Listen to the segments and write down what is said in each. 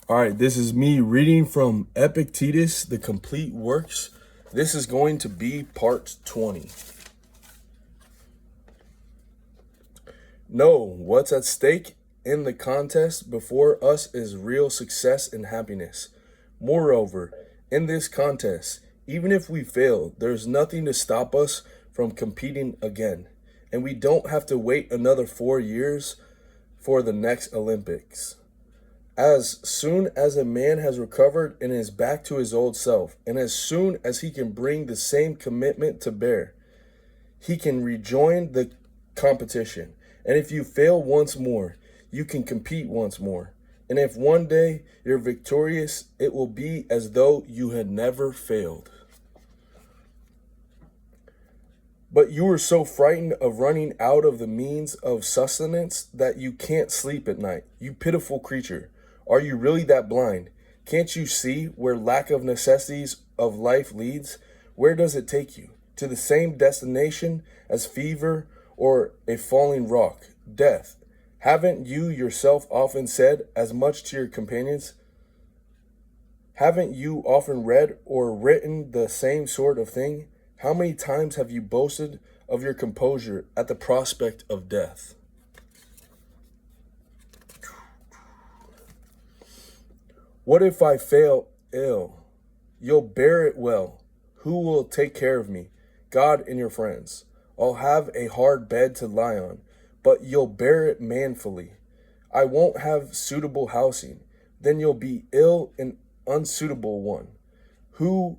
All right, this is me reading from Epictetus, the complete works. This is going to be part 20. No, what's at stake in the contest before us is real success and happiness. Moreover, in this contest, even if we fail, there's nothing to stop us from competing again. And we don't have to wait another 4 years for the next Olympics. As soon as a man has recovered and is back to his old self, and as soon as he can bring the same commitment to bear, he can rejoin the competition. And if you fail once more, you can compete once more. And if one day you're victorious, it will be as though you had never failed. But you are so frightened of running out of the means of sustenance that you can't sleep at night. You pitiful creature. Are you really that blind? Can't you see where lack of necessities of life leads? Where does it take you? To the same destination as fever or a falling rock, death. Haven't you yourself often said as much to your companions? Haven't you often read or written the same sort of thing? How many times have you boasted of your composure at the prospect of death? What if I fail ill? You'll bear it well. Who will take care of me? God and your friends. I'll have a hard bed to lie on, but you'll bear it manfully. I won't have suitable housing. Then you'll be ill and unsuitable one. Who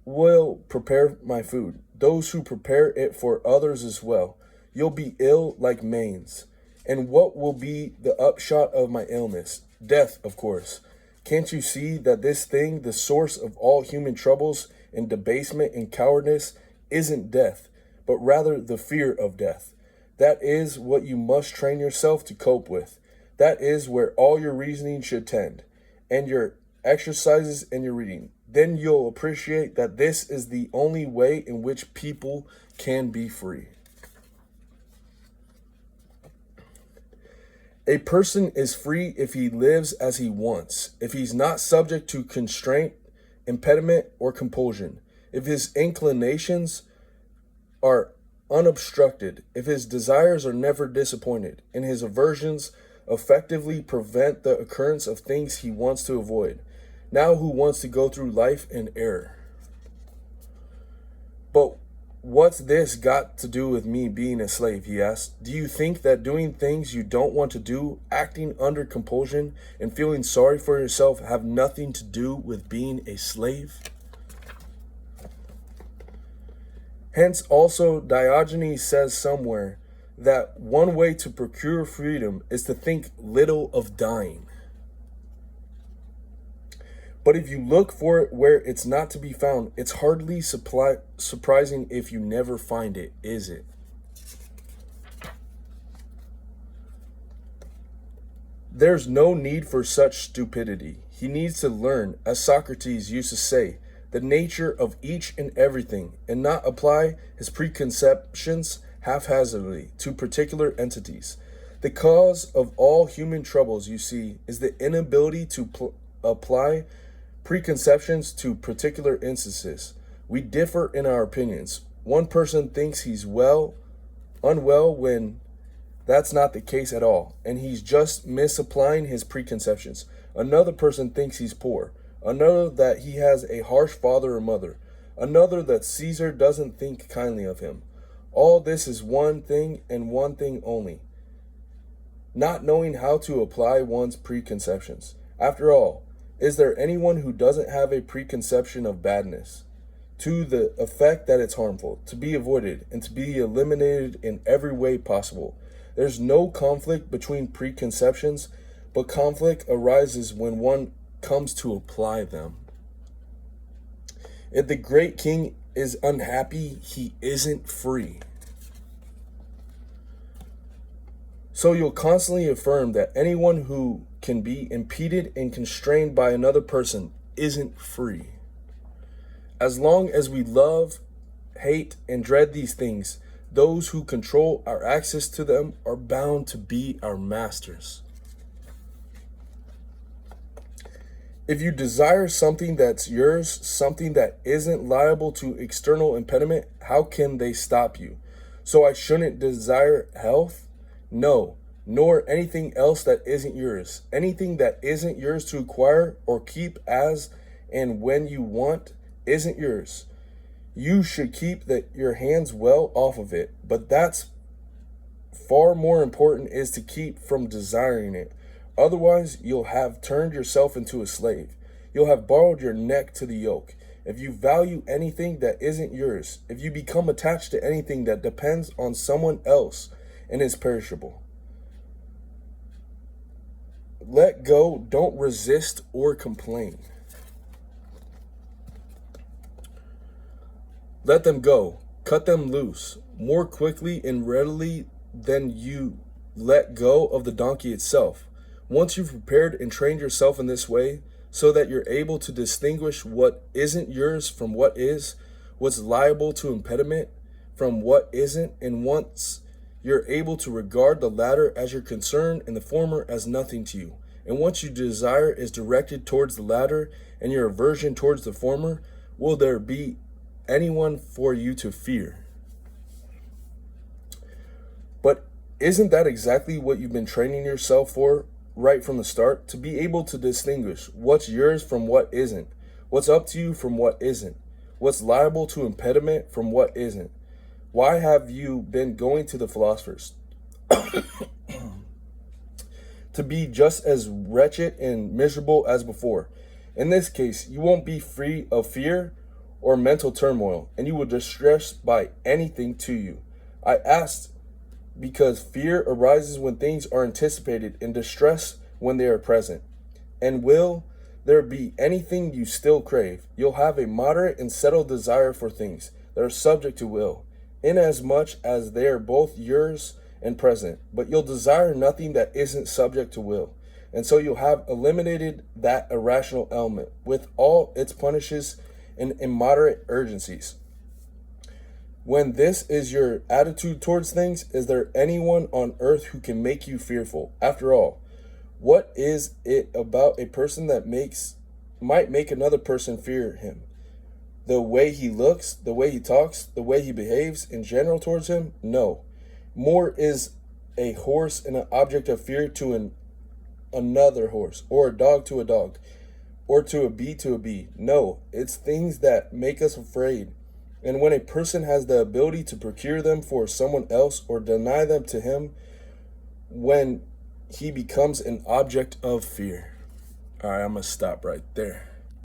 will prepare my food? Those who prepare it for others as well. You'll be ill like manes. And what will be the upshot of my illness? Death, of course. Can't you see that this thing, the source of all human troubles and debasement and cowardice, isn't death, but rather the fear of death? That is what you must train yourself to cope with. That is where all your reasoning should tend, and your exercises and your reading. Then you'll appreciate that this is the only way in which people can be free. A person is free if he lives as he wants, if he's not subject to constraint, impediment, or compulsion, if his inclinations are unobstructed, if his desires are never disappointed, and his aversions effectively prevent the occurrence of things he wants to avoid. Now who wants to go through life in error? But what's this got to do with me being a slave, he asked. Do you think that doing things you don't want to do, acting under compulsion, and feeling sorry for yourself have nothing to do with being a slave? Hence also Diogenes says somewhere that one way to procure freedom is to think little of dying. But if you look for it where it's not to be found, it's hardly surprising if you never find it, is it? There's no need for such stupidity. He needs to learn, as Socrates used to say, the nature of each and everything, and not apply his preconceptions haphazardly to particular entities. The cause of all human troubles, you see, is the inability to apply preconceptions to particular instances. We differ in our opinions. One person thinks he's unwell when that's not the case at all, and he's just misapplying his preconceptions. Another person thinks he's poor. Another that he has a harsh father or mother. Another that Caesar doesn't think kindly of him. All this is one thing and one thing only: not knowing how to apply one's preconceptions. After all, is there anyone who doesn't have a preconception of badness, to the effect that it's harmful, to be avoided, and to be eliminated in every way possible? There's no conflict between preconceptions, but conflict arises when one comes to apply them. If the great king is unhappy, he isn't free. So you'll constantly affirm that anyone who can be impeded and constrained by another person isn't free. As long as we love, hate, and dread these things, those who control our access to them are bound to be our masters. If you desire something that's yours, something that isn't liable to external impediment, how can they stop you? So I shouldn't desire health? No, nor anything else that isn't yours. Anything that isn't yours to acquire or keep as and when you want isn't yours. You should keep your hands well off of it, but that's far more important is to keep from desiring it. Otherwise, you'll have turned yourself into a slave. You'll have borrowed your neck to the yoke. If you value anything that isn't yours, if you become attached to anything that depends on someone else and is perishable, let go, don't resist or complain. Let them go, cut them loose more quickly and readily than you let go of the donkey itself. Once you've prepared and trained yourself in this way, so that you're able to distinguish what isn't yours from what is, what's liable to impediment from what isn't, and once you're able to regard the latter as your concern and the former as nothing to you, and once your desire is directed towards the latter and your aversion towards the former, will there be anyone for you to fear? But isn't that exactly what you've been training yourself for right from the start? To be able to distinguish what's yours from what isn't, what's up to you from what isn't, what's liable to impediment from what isn't. Why have you been going to the philosophers? To be just as wretched and miserable as before. In this case, you won't be free of fear or mental turmoil, and you will distress by anything to you. I asked because fear arises when things are anticipated and distress when they are present. And will there be anything you still crave? You'll have a moderate and settled desire for things that are subject to will, inasmuch as they are both yours and present, but you'll desire nothing that isn't subject to will. And so you'll have eliminated that irrational element with all its punishes and immoderate urgencies. When this is your attitude towards things, is there anyone on earth who can make you fearful? After all, what is it about a person that might make another person fear him? The way he looks, the way he talks, the way he behaves in general towards him? No. More is a horse an object of fear to another horse, or a dog to a dog, or to a bee. No, it's things that make us afraid. And when a person has the ability to procure them for someone else or deny them to him, when he becomes an object of fear. All right, I'm going to stop right there.